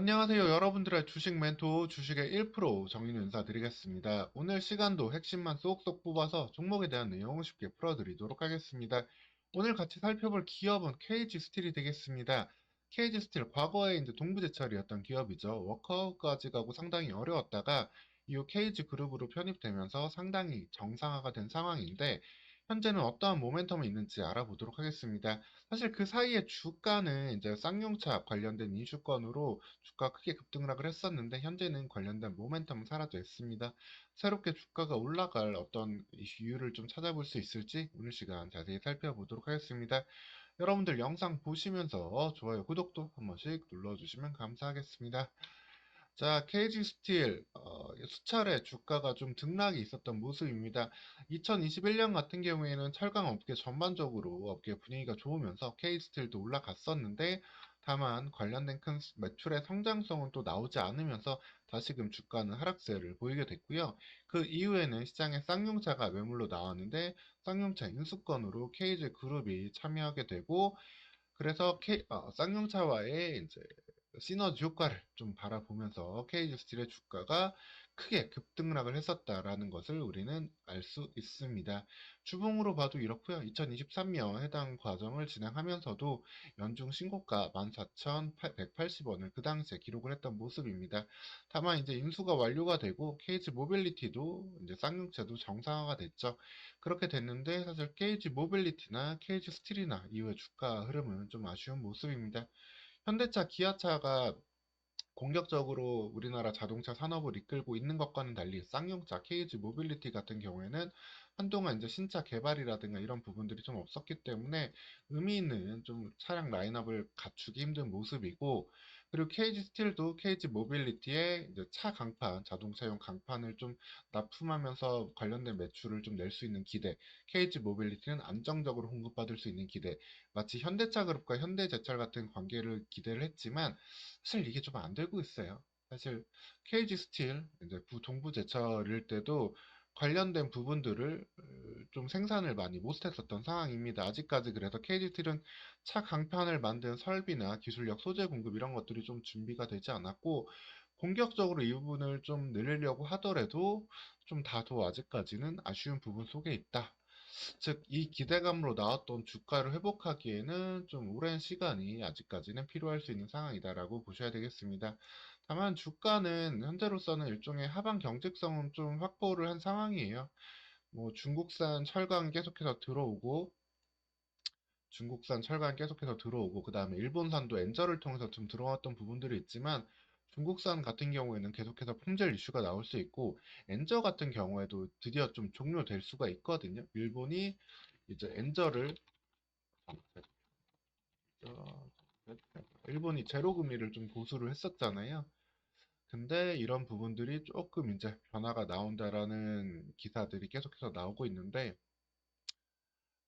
안녕하세요. 여러분들의 주식 멘토 주식의 1% 정의는 인사드리겠습니다. 오늘 시간도 핵심만 쏙쏙 뽑아서 종목에 대한 내용을 쉽게 풀어드리도록 하겠습니다. 오늘 같이 살펴볼 기업은 KG 스틸이 되겠습니다. KG 스틸 과거에 이제 동부제철이었던 기업이죠. 워커까지 가고 상당히 어려웠다가 이후 KG 그룹으로 편입되면서 상당히 정상화가 된 상황인데 현재는 어떠한 모멘텀이 있는지 알아보도록 하겠습니다. 사실 그 사이에 주가는 이제 쌍용차 관련된 이슈건으로 주가 크게 급등락을 했었는데 현재는 관련된 모멘텀은 사라져 있습니다. 새롭게 주가가 올라갈 어떤 이유를 좀 찾아볼 수 있을지 오늘 시간 자세히 살펴보도록 하겠습니다. 여러분들 영상 보시면서 좋아요, 구독도 한 번씩 눌러주시면 감사하겠습니다. 자, KG 스틸 수차례 주가가 좀 등락이 있었던 모습입니다. 2021년 같은 경우에는 철강 업계 전반적으로 업계 분위기가 좋으면서 KG 스틸도 올라갔었는데 다만 관련된 큰 매출의 성장성은 또 나오지 않으면서 다시금 주가는 하락세를 보이게 됐고요. 그 이후에는 시장에 쌍용차가 매물로 나왔는데 쌍용차 인수권으로 KG 그룹이 참여하게 되고 그래서 쌍용차와의 이제 시너지 효과를 좀 바라보면서 KG 스틸의 주가가 크게 급등락을 했었다라는 것을 우리는 알 수 있습니다. 주봉으로 봐도 이렇고요. 2023년 해당 과정을 진행하면서도 연중 신고가 14,180원을 그 당시에 기록을 했던 모습입니다. 다만 이제 인수가 완료가 되고 KG 모빌리티도 이제 쌍용차도 정상화가 됐죠. 그렇게 됐는데 사실 KG 모빌리티나 KG 스틸이나 이후의 주가 흐름은 좀 아쉬운 모습입니다. 현대차, 기아차가 공격적으로 우리나라 자동차 산업을 이끌고 있는 것과는 달리 쌍용차, KG 모빌리티 같은 경우에는 한동안 이제 신차 개발이라든가 이런 부분들이 좀 없었기 때문에 의미 있는 좀 차량 라인업을 갖추기 힘든 모습이고, 그리고 KG 스틸도 KG 모빌리티의 이제 차 강판, 자동차용 강판을 좀 납품하면서 관련된 매출을 좀 낼 수 있는 기대, KG 모빌리티는 안정적으로 공급받을 수 있는 기대, 마치 현대차 그룹과 현대제철 같은 관계를 기대를 했지만 사실 이게 좀 안 되고 있어요. 사실 KG 스틸 이제 동부제철일 때도 관련된 부분들을 좀 생산을 많이 못했었던 상황입니다. 아직까지 그래서 KG 스틸은 차 강판을 만든 설비나 기술력, 소재 공급 이런 것들이 좀 준비가 되지 않았고 공격적으로 이 부분을 좀 늘리려고 하더라도 좀 다소 아직까지는 아쉬운 부분 속에 있다. 즉, 이 기대감으로 나왔던 주가를 회복하기에는 좀 오랜 시간이 아직까지는 필요할 수 있는 상황이다라고 보셔야 되겠습니다. 다만 주가는 현재로서는 일종의 하방 경직성은 좀 확보를 한 상황이에요. 뭐 중국산 철강 계속해서 들어오고 그 다음에 일본산도 엔저를 통해서 좀 들어왔던 부분들이 있지만 중국산 같은 경우에는 계속해서 품절 이슈가 나올 수 있고 엔저 같은 경우에도 드디어 좀 종료될 수가 있거든요. 일본이 이제 엔저를 일본이 제로 금리를 좀 고수를 했었잖아요. 근데 이런 부분들이 조금 이제 변화가 나온다라는 기사들이 계속해서 나오고 있는데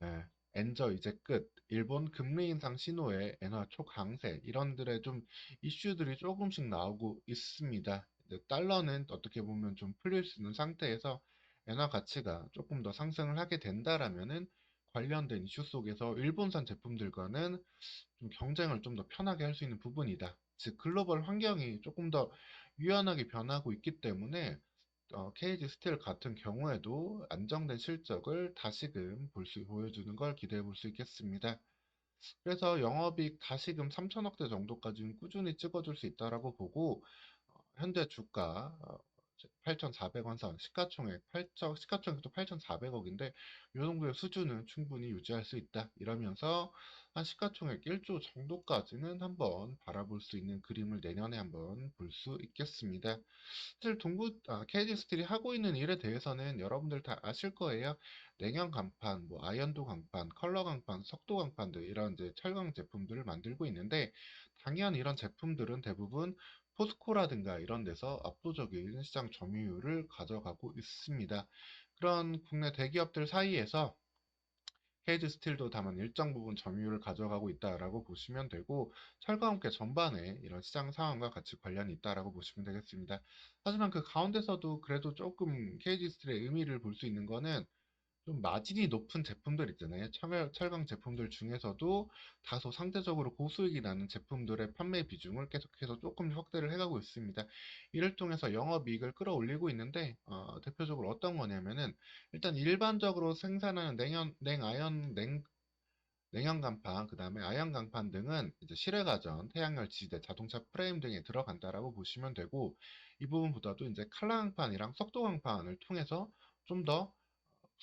네, 엔저 이제 끝. 일본 금리 인상 신호에 엔화 초강세 이런들의 좀 이슈들이 조금씩 나오고 있습니다. 이제 달러는 어떻게 보면 좀 풀릴 수 있는 상태에서 엔화 가치가 조금 더 상승을 하게 된다라면은 관련된 이슈 속에서 일본산 제품들과는 좀 경쟁을 좀 더 편하게 할 수 있는 부분이다. 즉 글로벌 환경이 조금 더 유연하게 변하고 있기 때문에 KG 스틸 같은 경우에도 안정된 실적을 다시금 보여주는 걸 기대해 볼 수 있겠습니다. 그래서 영업이익 다시금 3천억대 정도까지는 꾸준히 찍어줄 수 있다라고 보고 현재 주가 8,400원 선, 시가총액 시가총액도 8,400억인데 이 정도의 수준은 충분히 유지할 수 있다. 이러면서 한 시가총액 1조 정도까지는 한번 바라볼 수 있는 그림을 내년에 한번 볼 수 있겠습니다. 사실 KG 스틸이 하고 있는 일에 대해서는 여러분들 다 아실 거예요. 냉형 강판, 뭐 아연도 강판, 컬러 강판, 석도 강판 등 이런 이제 철강 제품들을 만들고 있는데 당연 이런 제품들은 대부분 포스코라든가 이런 데서 압도적인 시장 점유율을 가져가고 있습니다. 그런 국내 대기업들 사이에서 KG 스틸도 다만 일정 부분 점유율을 가져가고 있다라고 보시면 되고 철강업계 전반에 이런 시장 상황과 같이 관련이 있다라고 보시면 되겠습니다. 하지만 그 가운데서도 그래도 조금 KG 스틸의 의미를 볼 수 있는 거는 좀 마진이 높은 제품들 있잖아요. 철강 제품들 중에서도 다소 상대적으로 고수익이 나는 제품들의 판매 비중을 계속해서 조금 확대를 해가고 있습니다. 이를 통해서 영업이익을 끌어올리고 있는데, 대표적으로 어떤 거냐면은, 일단 일반적으로 생산하는 냉연 간판, 그 다음에 아연 간판 등은 이제 실외가전, 태양열 지대, 자동차 프레임 등에 들어간다라고 보시면 되고, 이 부분보다도 이제 칼라 강판이랑 속도 강판을 통해서 좀더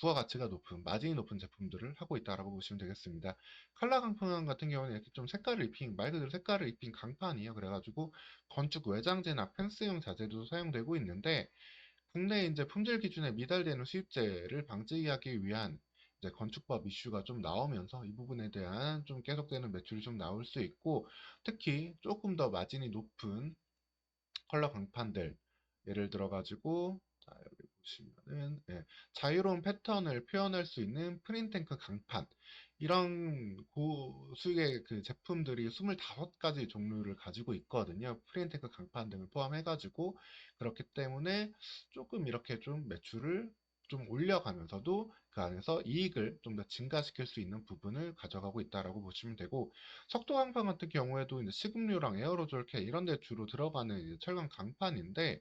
부가가치가 높은, 마진이 높은 제품들을 하고 있다라고 보시면 되겠습니다. 칼라 강판 같은 경우는 이렇게 좀 색깔을 입힌, 말 그대로 색깔을 입힌 강판이에요. 그래가지고 건축 외장재나 펜스용 자재도 사용되고 있는데, 국내 이제 품질 기준에 미달되는 수입재를 방지하기 위한 이제 건축법 이슈가 좀 나오면서 이 부분에 대한 좀 계속되는 매출이 좀 나올 수 있고, 특히 조금 더 마진이 높은 컬러 강판들, 예를 들어 가지고 자 여기 보시면은 자유로운 패턴을 표현할 수 있는 프린탱크 강판, 이런 고수익의 그 제품들이 25가지 종류를 가지고 있거든요. 프린탱크 강판 등을 포함해 가지고. 그렇기 때문에 조금 이렇게 좀 매출을 좀 올려가면서도 그 안에서 이익을 좀 더 증가시킬 수 있는 부분을 가져가고 있다라고 보시면 되고, 석도 강판 같은 경우에도 이제 식음료랑 에어로졸 캔 이런 데 주로 들어가는 이제 철강 강판인데,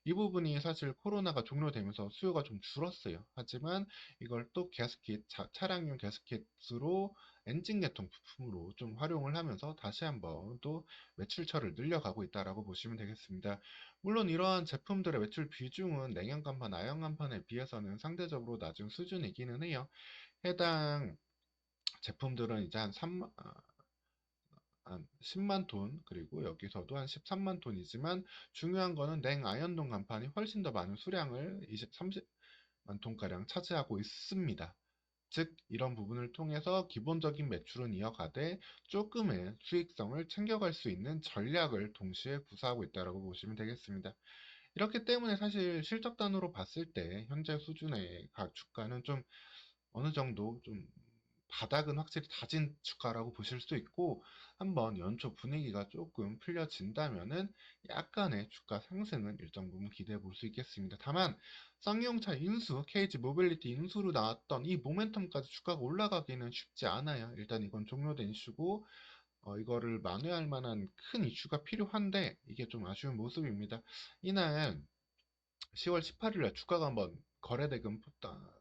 이 부분이 사실 코로나가 종료되면서 수요가 좀 줄었어요. 하지만 이걸 또 가스킷, 차량용 가스킷으로 엔진 계통 부품으로 좀 활용을 하면서 다시 한번 또 매출처를 늘려가고 있다라고 보시면 되겠습니다. 물론 이러한 제품들의 매출 비중은 냉연 간판, 아연 간판에 비해서는 상대적으로 낮은 수준이기는 해요. 해당 제품들은 이제 한 10만 톤, 그리고 여기서도 한 13만 톤이지만, 중요한 거는 냉아연동 간판이 훨씬 더 많은 수량을 30만 톤가량 차지하고 있습니다. 즉, 이런 부분을 통해서 기본적인 매출은 이어가되 조금의 수익성을 챙겨갈 수 있는 전략을 동시에 구사하고 있다고 보시면 되겠습니다. 이렇기 때문에 사실 실적단으로 봤을 때 현재 수준의 각 주가는 좀 어느 정도 좀 바닥은 확실히 다진 주가라고 보실 수 있고, 한번 연초 분위기가 조금 풀려진다면은 약간의 주가 상승은 일정 부분 기대해 볼 수 있겠습니다. 다만 쌍용차 인수, KG 모빌리티 인수로 나왔던 이 모멘텀까지 주가가 올라가기는 쉽지 않아요. 일단 이건 종료된 이슈고, 이거를 만회할 만한 큰 이슈가 필요한데 이게 좀 아쉬운 모습입니다. 이날 10월 18일 날 주가가 한번 거래대금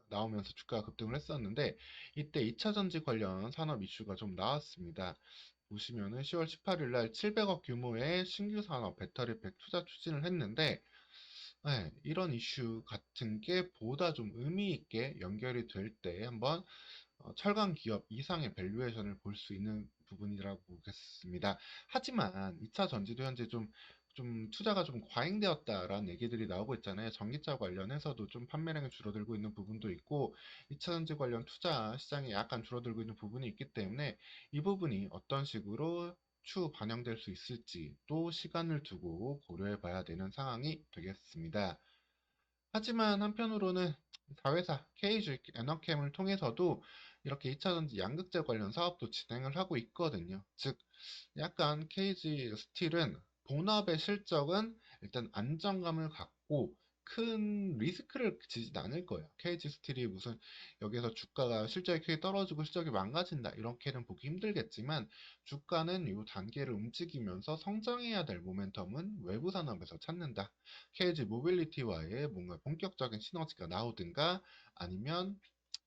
나오면서 주가가 급등을 했었는데, 이때 2차 전지 관련 산업 이슈가 좀 나왔습니다. 보시면은 10월 18일 날 700억 규모의 신규 산업 배터리팩 투자 추진을 했는데, 이런 이슈 같은 게 보다 좀 의미 있게 연결이 될 때 한번 철강 기업 이상의 밸류에이션을 볼 수 있는 부분이라고 보겠습니다. 하지만 2차 전지도 현재 좀 투자가 좀 과잉되었다라는 얘기들이 나오고 있잖아요. 전기차 관련해서도 좀 판매량이 줄어들고 있는 부분도 있고, 2차 전지 관련 투자 시장이 약간 줄어들고 있는 부분이 있기 때문에 이 부분이 어떤 식으로 추후 반영될 수 있을지 또 시간을 두고 고려해 봐야 되는 상황이 되겠습니다. 하지만 한편으로는 자회사 KG 에너캠을 통해서도 이렇게 2차전지 양극재 관련 사업도 진행을 하고 있거든요. 즉, 약간 KG 스틸은 본업의 실적은 일단 안정감을 갖고 큰 리스크를 지진 않을 거예요. KG 스틸이 무슨 여기서 주가가 실적이 크게 떨어지고 실적이 망가진다 이렇게는 보기 힘들겠지만, 주가는 이 단계를 움직이면서 성장해야 될 모멘텀은 외부 산업에서 찾는다. KG 모빌리티와의 뭔가 본격적인 시너지가 나오든가, 아니면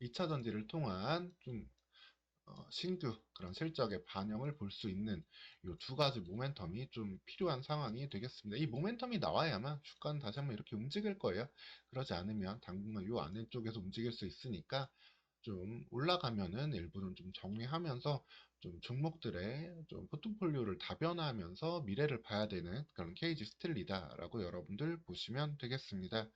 2차 전지를 통한 좀 신규 그런 실적의 반영을 볼 수 있는 이 두 가지 모멘텀이 좀 필요한 상황이 되겠습니다. 이 모멘텀이 나와야만 주가는 다시 한번 이렇게 움직일 거예요. 그러지 않으면 당분간 이 안에 쪽에서 움직일 수 있으니까, 좀 올라가면은 일부는 좀 정리하면서 좀 종목들의 좀 포트폴리오를 다변화하면서 미래를 봐야 되는 그런 KG 스틸이다라고 여러분들 보시면 되겠습니다.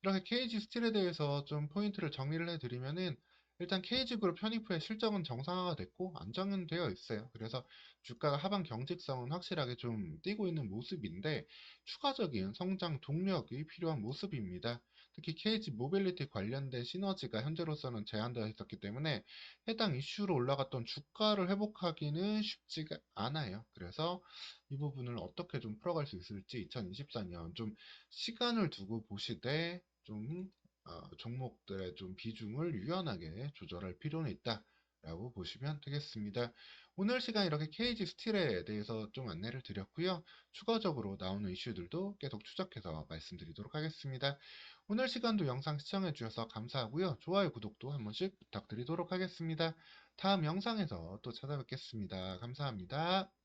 이렇게 KG 스틸에 대해서 좀 포인트를 정리를 해드리면은, 일단 KG그룹 편입 후에 실적은 정상화가 됐고 안정은 되어 있어요. 그래서 주가가 하방 경직성은 확실하게 좀 띄고 있는 모습인데, 추가적인 성장 동력이 필요한 모습입니다. 특히 KG 모빌리티 관련된 시너지가 현재로서는 제한되어 있었기 때문에 해당 이슈로 올라갔던 주가를 회복하기는 쉽지가 않아요. 그래서 이 부분을 어떻게 좀 풀어갈 수 있을지 2024년 좀 시간을 두고 보시되 좀 종목들의 좀 비중을 유연하게 조절할 필요는 있다라고 보시면 되겠습니다. 오늘 시간 이렇게 KG 스틸에 대해서 좀 안내를 드렸고요. 추가적으로 나오는 이슈들도 계속 추적해서 말씀드리도록 하겠습니다. 오늘 시간도 영상 시청해 주셔서 감사하고요. 좋아요, 구독도 한 번씩 부탁드리도록 하겠습니다. 다음 영상에서 또 찾아뵙겠습니다. 감사합니다.